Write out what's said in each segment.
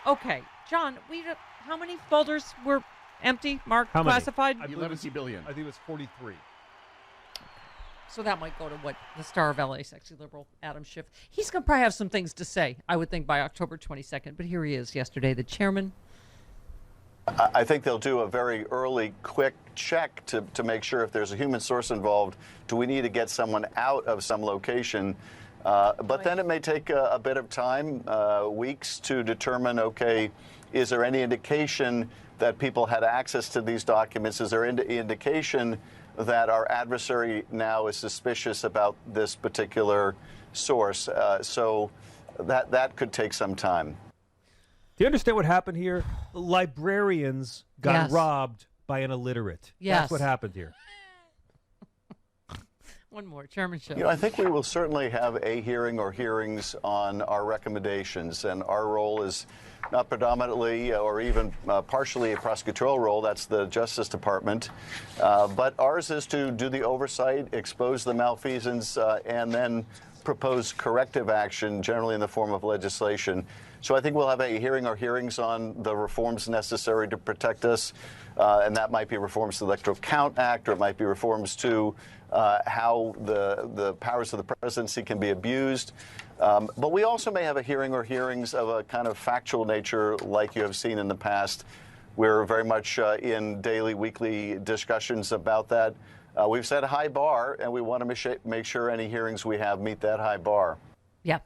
Okay, John, how many folders were empty, marked, classified? 11 billion. I think it was 43. So that might go to what the star of LA, sexy liberal, Adam Schiff. He's going to probably have some things to say, I would think, by October 22nd. But here he is yesterday, the chairman. I think they'll do a very early, quick check to make sure if there's a human source involved, do we need to get someone out of some location? But then it may take a bit of time, weeks, to determine, okay, is there any indication that people had access to these documents? Is there any indication that our adversary now is suspicious about this particular source? So that could take some time. Do you understand what happened here? Librarians got robbed by an illiterate. Yes. That's what happened here. One more, chairmanship. I think we will certainly have a hearing or hearings on our recommendations, and our role is not predominantly or even partially a prosecutorial role. That's the Justice Department. But ours is to do the oversight, expose the malfeasance, and then propose corrective action, generally in the form of legislation. So I think we'll have a hearing or hearings on the reforms necessary to protect us, and that might be reforms to the Electoral Count Act, or it might be reforms to how the powers of the presidency can be abused. But we also may have a hearing or hearings of a kind of factual nature like you have seen in the past. We're very much in daily, weekly discussions about that. We've set a high bar, and we want to make sure any hearings we have meet that high bar. Yeah.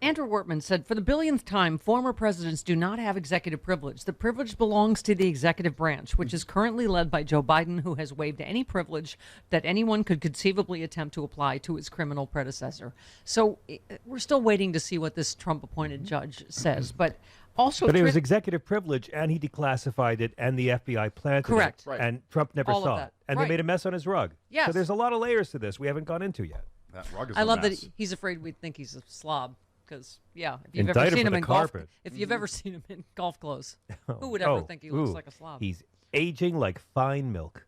Andrew Wortman said, for the billionth time, former presidents do not have executive privilege. The privilege belongs to the executive branch, which is currently led by Joe Biden, who has waived any privilege that anyone could conceivably attempt to apply to his criminal predecessor. So we're still waiting to see what this Trump-appointed judge says. But also, it was executive privilege, and he declassified it, and the FBI planted Correct. it. Right. And Trump never saw it. And they made a mess on his rug. Yes. So there's a lot of layers to this we haven't gone into yet. That rug is I love mess. that he's afraid we'd think he's a slob. Because, if you've Indict ever him seen for him the in golf, carpet. if you've ever seen him in golf clothes, who would ever think he looks like a slob? He's aging like fine milk.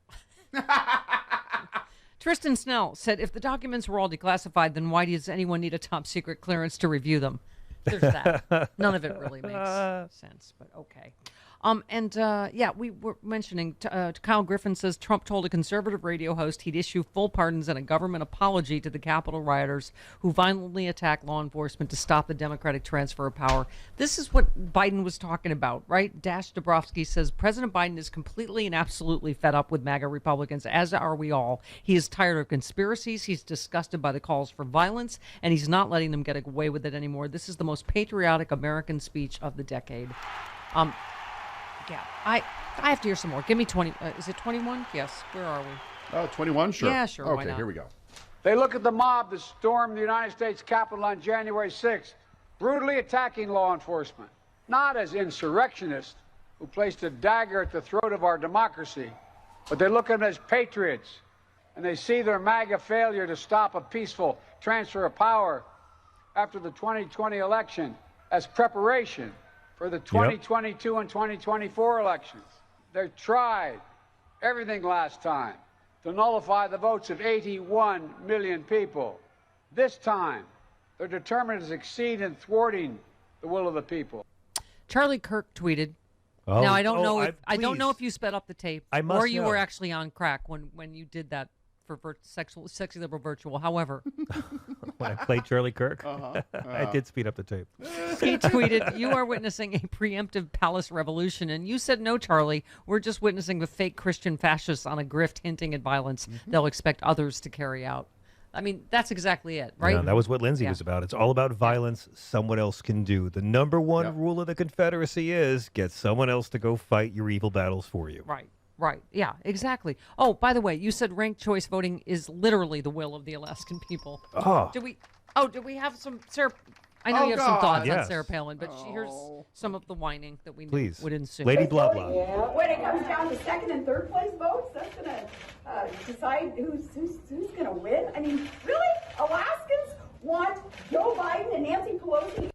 Tristan Snell said, if the documents were all declassified, then why does anyone need a top secret clearance to review them? There's that. None of it really makes sense, but okay. We were mentioning, Kyle Griffin says Trump told a conservative radio host he'd issue full pardons and a government apology to the Capitol rioters who violently attacked law enforcement to stop the Democratic transfer of power. This is what Biden was talking about, right? Dash Dabrowski says President Biden is completely and absolutely fed up with MAGA Republicans, as are we all. He is tired of conspiracies. He's disgusted by the calls for violence, and he's not letting them get away with it anymore. This is the most patriotic American speech of the decade. Yeah, I have to hear some more. Give me 20. Is it 21? Yes. Where are we? Oh, 21? Sure. Yeah, sure. Okay, Why not? here we go. They look at the mob that stormed the United States Capitol on January 6th, brutally attacking law enforcement, not as insurrectionists who placed a dagger at the throat of our democracy, but they look at them as patriots, and they see their MAGA failure to stop a peaceful transfer of power after the 2020 election as preparation for the 2022 and 2024 elections. They tried everything last time to nullify the votes of 81 million people. This time, they're determined to succeed in thwarting the will of the people. Charlie Kirk tweeted. Oh, now I don't know. I don't please. know if you sped up the tape, I must or you know. were actually on crack when you did that for sexy liberal virtual. However, When I played Charlie Kirk, I did speed up the tape. he tweeted, "You are witnessing a preemptive palace revolution," and you said, "No, Charlie, we're just witnessing the fake Christian fascists on a grift hinting at violence they'll expect others to carry out." I mean, that's exactly it, right? Yeah, that was what Lindsay was about. It's all about violence someone else can do. The number one rule of the Confederacy is get someone else to go fight your evil battles for you. Right. Right. Yeah, exactly. Oh, by the way, you said ranked choice voting is literally the will of the Alaskan people. Oh. Did we have some Sarah? I know you have some thoughts on Yes. Sarah Palin, but here's some of the whining that we knew Please. would ensue. Lady blah blah. When it comes down to second and third place votes, that's going to decide who's going to win. I mean, really? Alaskans want Joe Biden and Nancy Pelosi.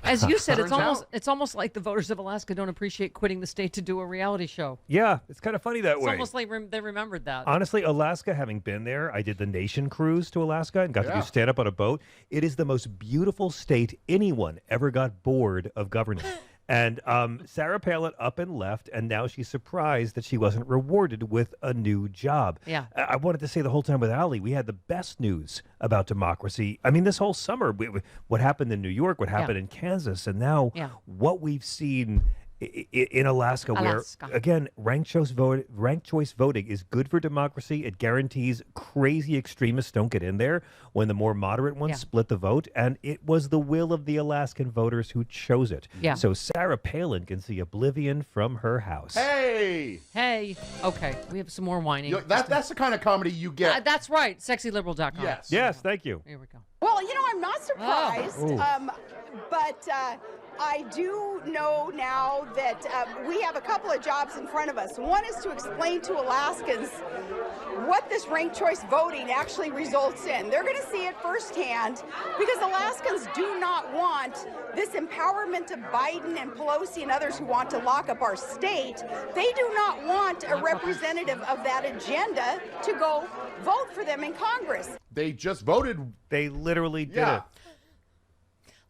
As you said, Turns out. it's almost like the voters of Alaska don't appreciate quitting the state to do a reality show. Yeah, it's kind of funny that It's way. almost like they remembered that. Honestly, Alaska, having been there, I did the nation cruise to Alaska and got to do stand up on a boat. It is the most beautiful state anyone ever got bored of governing. And Sarah Palin up and left, and now she's surprised that she wasn't rewarded with a new job. Yeah. I wanted to say the whole time with Ali, we had the best news about democracy. I mean, this whole summer, what happened in New York, what happened in Kansas, and now what we've seen in Alaska, where, again, ranked choice voting is good for democracy. It guarantees crazy extremists don't get in there when the more moderate ones split the vote. And it was the will of the Alaskan voters who chose it. Yeah. So Sarah Palin can see oblivion from her house. Hey! Hey. Okay. We have some more whining. That's the kind of comedy you get. That's right. SexyLiberal.com. Yes. Yes, thank you. Here we go. Well, you know, I'm not surprised, Oh. but I do know now that we have a couple of jobs in front of us. One is to explain to Alaskans what this ranked choice voting actually results in. They're going to see it firsthand because Alaskans do not want this empowerment of Biden and Pelosi and others who want to lock up our state. They do not want a representative of that agenda to go vote for them in Congress. They just voted. They literally did Yeah. it.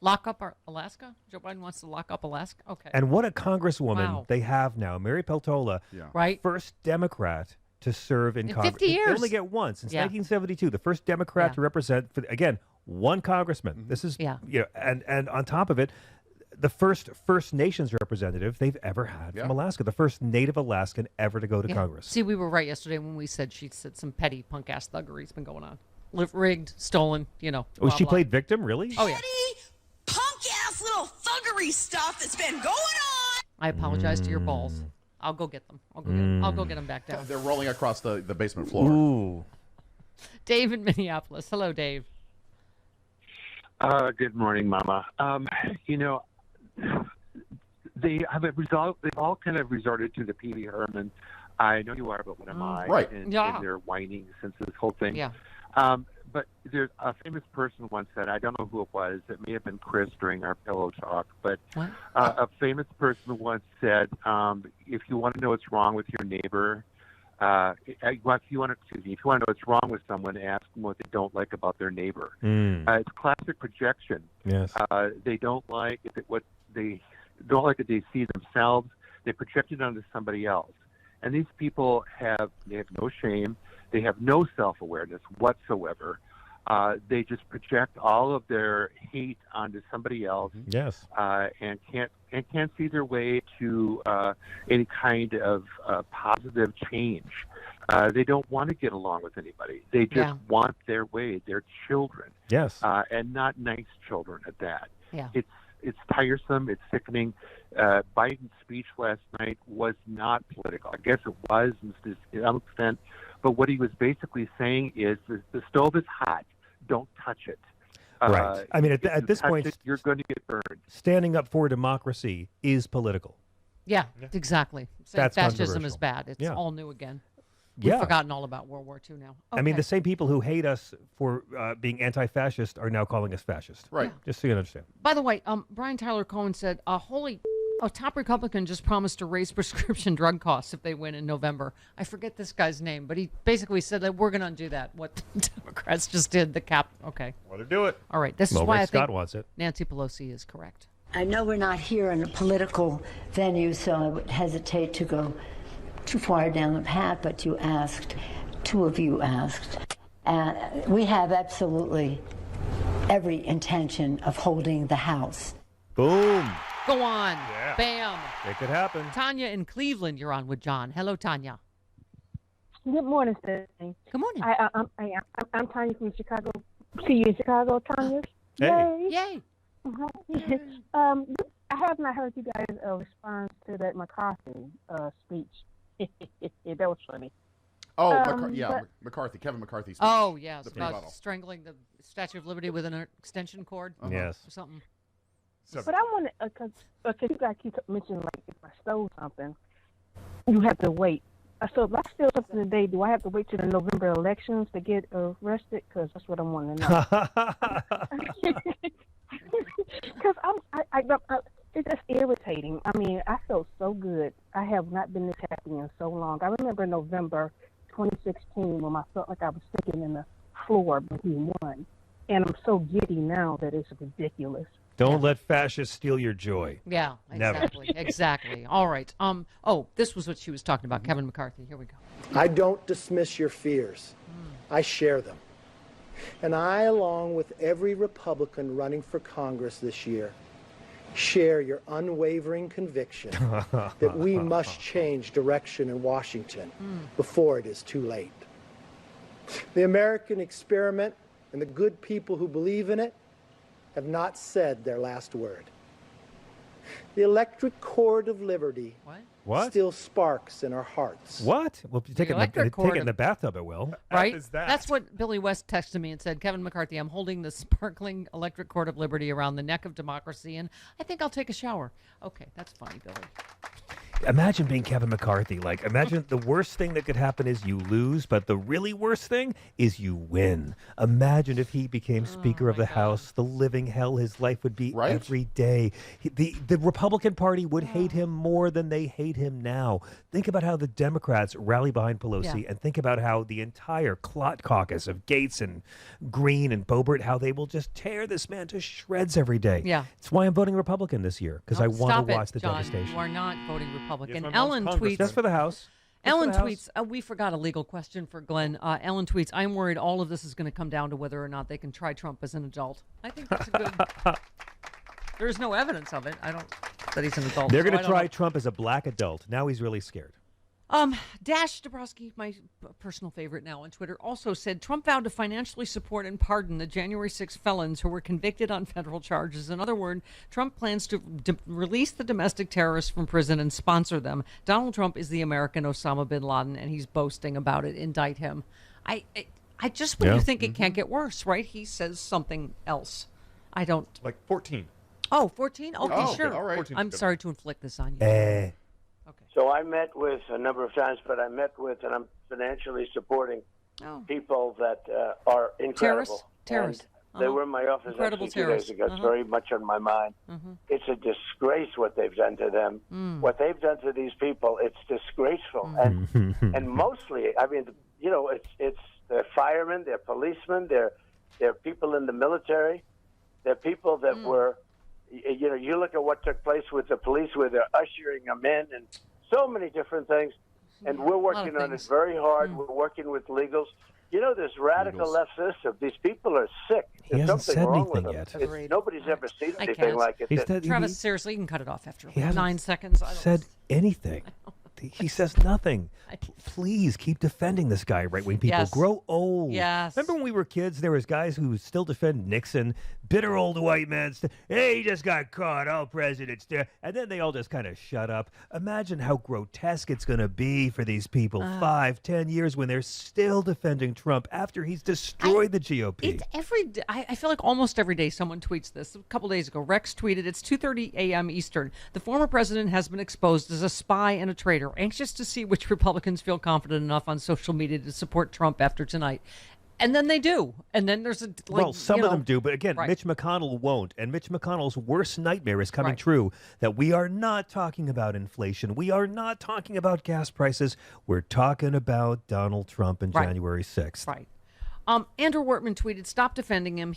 Lock up Alaska? Joe Biden wants to lock up Alaska? Okay. And what a congresswoman Wow. they have now. Mary Peltola, Right. first Democrat to serve in Congress. 50 years. They only get one since 1972. The first Democrat to represent, again, one congressman. This is, and on top of it, the first First Nations representative they've ever had from Alaska, the first Native Alaskan ever to go to Congress. See, we were right yesterday when we said she said some petty punk-ass thuggery's been going on. Rigged, stolen, Oh, blah, she blah. played victim, really? Oh, yeah. Punk-ass little thuggery stuff that's been going on. I apologize to your balls. I'll go get them. I'll go get them back down. They're rolling across the basement floor. Ooh. Dave in Minneapolis. Hello, Dave. Good morning, Mama. They all kind of resorted to the Pee Wee Herman. I know you are, but what am I? Right. And they're whining since this whole thing. Yeah. But there's a famous person once said, I don't know who it was, it may have been Chris during our pillow talk, but a famous person once said, if you want to know what's wrong with your neighbor, if you want to know what's wrong with someone, ask them what they don't like about their neighbor. It's classic projection. Yes. They don't like what they don't like that they see themselves. They project it onto somebody else. And these people have no shame. They have no self-awareness whatsoever. They just project all of their hate onto somebody else. Yes. And can't see their way to any kind of positive change. They don't want to get along with anybody. They just want their way. They're children. Yes. And not nice children at that. Yeah. It's tiresome. It's sickening. Biden's speech last night was not political. I guess it was to some extent. But what he was basically saying is the stove is hot. Don't touch it. Right. I mean, at this point, you're going to get burned. Standing up for democracy is political. Yeah, exactly. That's fascism is controversial. bad. It's Yeah. all new again. We've forgotten all about World War II now. I mean, Okay. the same people who hate us for being anti-fascist are now calling us fascist. Right. Just so you understand. By the way, Brian Tyler Cohen said, a top Republican just promised to raise prescription drug costs if they win in November. I forget this guy's name, but he basically said that we're going to undo that. What the Democrats just did, the cap. Okay. Want to do it. All right. This is Well, why Rick I think Scott wants it. Nancy Pelosi is correct. I know we're not here in a political venue, so I would hesitate to go too far down the path, but two of you asked. We have absolutely every intention of holding the House. Boom. Go on. Yeah. Bam. It could happen. Tanya in Cleveland, you're on with John. Hello, Tanya. Good morning, Stephanie. Good morning. I'm Tanya from Chicago. See you in Chicago, Tanya. Hey. Yay. I have not heard you guys respond to that McCarthy speech. That was funny. Oh, but- McCarthy, Kevin McCarthy. Speech. Oh, yes. The About rebuttal. strangling the Statue of Liberty with an extension cord. Yes. Or something. But I want to, because you guys keep mentioning, like, if I stole something, you have to wait. So if I steal something today, do I have to wait till the November elections to get arrested? Because that's what I want to know. Because it's just irritating. I mean, I felt so good. I have not been this happy in so long. I remember November 2016 when I felt like I was sticking in the floor, but he won. And I'm so giddy now that it's ridiculous. Don't let fascists steal your joy. Yeah, exactly. Exactly. All right. This was what she was talking about, Kevin McCarthy. Here we go. I don't dismiss your fears. I share them. And I, along with every Republican running for Congress this year, share your unwavering conviction that we must change direction in Washington before it is too late. The American experiment and the good people who believe in it have not said their last word. The electric cord of liberty still sparks in our hearts. What? Well, take it in the bathtub, it will. Right? That's what Billy West texted me and said, Kevin McCarthy, I'm holding the sparkling electric cord of liberty around the neck of democracy, and I think I'll take a shower. Okay, that's funny, Billy. Imagine being Kevin McCarthy. Like, imagine the worst thing that could happen is you lose, but the really worst thing is you win. Imagine if he became Speaker of the House, the living hell his life would be every day. The Republican Party would hate him more than they hate him now. Think about how the Democrats rally behind Pelosi, and think about how the entire Clot caucus of Gates and Green and Boebert, how they will just tear this man to shreds every day. Yeah. It's why I'm voting Republican this year, because I want to watch the John, devastation. You are not voting Republican. Yes, Ellen tweets. Just for the House. Ellen tweets, we forgot a legal question for Glenn. Ellen tweets, I'm worried all of this is going to come down to whether or not they can try Trump as an adult. I think that's a good... There's no evidence of it. I don't... that he's an adult. They're going to try Trump as a black adult. Now he's really scared. Dash Dabrowski, my personal favorite now on Twitter, also said Trump vowed to financially support and pardon the January 6 felons who were convicted on federal charges. In other words, Trump plans to release the domestic terrorists from prison and sponsor them. Donald Trump is the American Osama bin Laden, and he's boasting about it. Indict him. I just when you think it can't get worse, right? He says something else. I don't... Like 14. Oh, 14? Okay, sure. All right. I'm sorry to inflict this on you. So I met with a number of times, but I met with, and I'm financially supporting people that are incredible. Terrorists. They were in my office Incredible actually 2 days ago. It's very much on my mind. It's a disgrace what they've done to them. What they've done to these people, it's disgraceful. And mostly, I mean, it's they're firemen, they're policemen, they're people in the military, they're people that were, you look at what took place with the police, where they're ushering them in, and so many different things, and we're working on it very hard. We're working with legals. This radical left system, these people are sick. There's something wrong with them. Nobody's ever seen anything like it. Travis, seriously, you can cut it off after 9 seconds. seconds. Said anything. He says nothing. Please keep defending this guy, right-wing people. Yes. Grow old. Yes. Remember when we were kids, there was guys who still defend Nixon, bitter old white men. Hey, he just got caught. Oh, president's there. And then they all just kind of shut up. Imagine how grotesque it's going to be for these people 5, 10 years when they're still defending Trump after he's destroyed the GOP. I feel like almost every day someone tweets this. A couple days ago, Rex tweeted, it's 2:30 a.m. Eastern. The former president has been exposed as a spy and a traitor. Anxious to see which Republicans feel confident enough on social media to support Trump after tonight. And then they do. And then there's some of them do. But again, Mitch McConnell won't. And Mitch McConnell's worst nightmare is coming true, that we are not talking about inflation. We are not talking about gas prices. We're talking about Donald Trump and January 6th. Right. Andrew Wortman tweeted, stop defending him.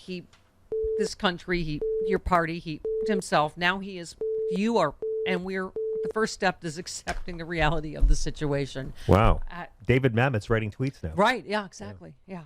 This country, your party, he himself. Now he is, the first step is accepting the reality of the situation. Wow. David Mamet's writing tweets now. Right. Yeah, exactly. Yeah.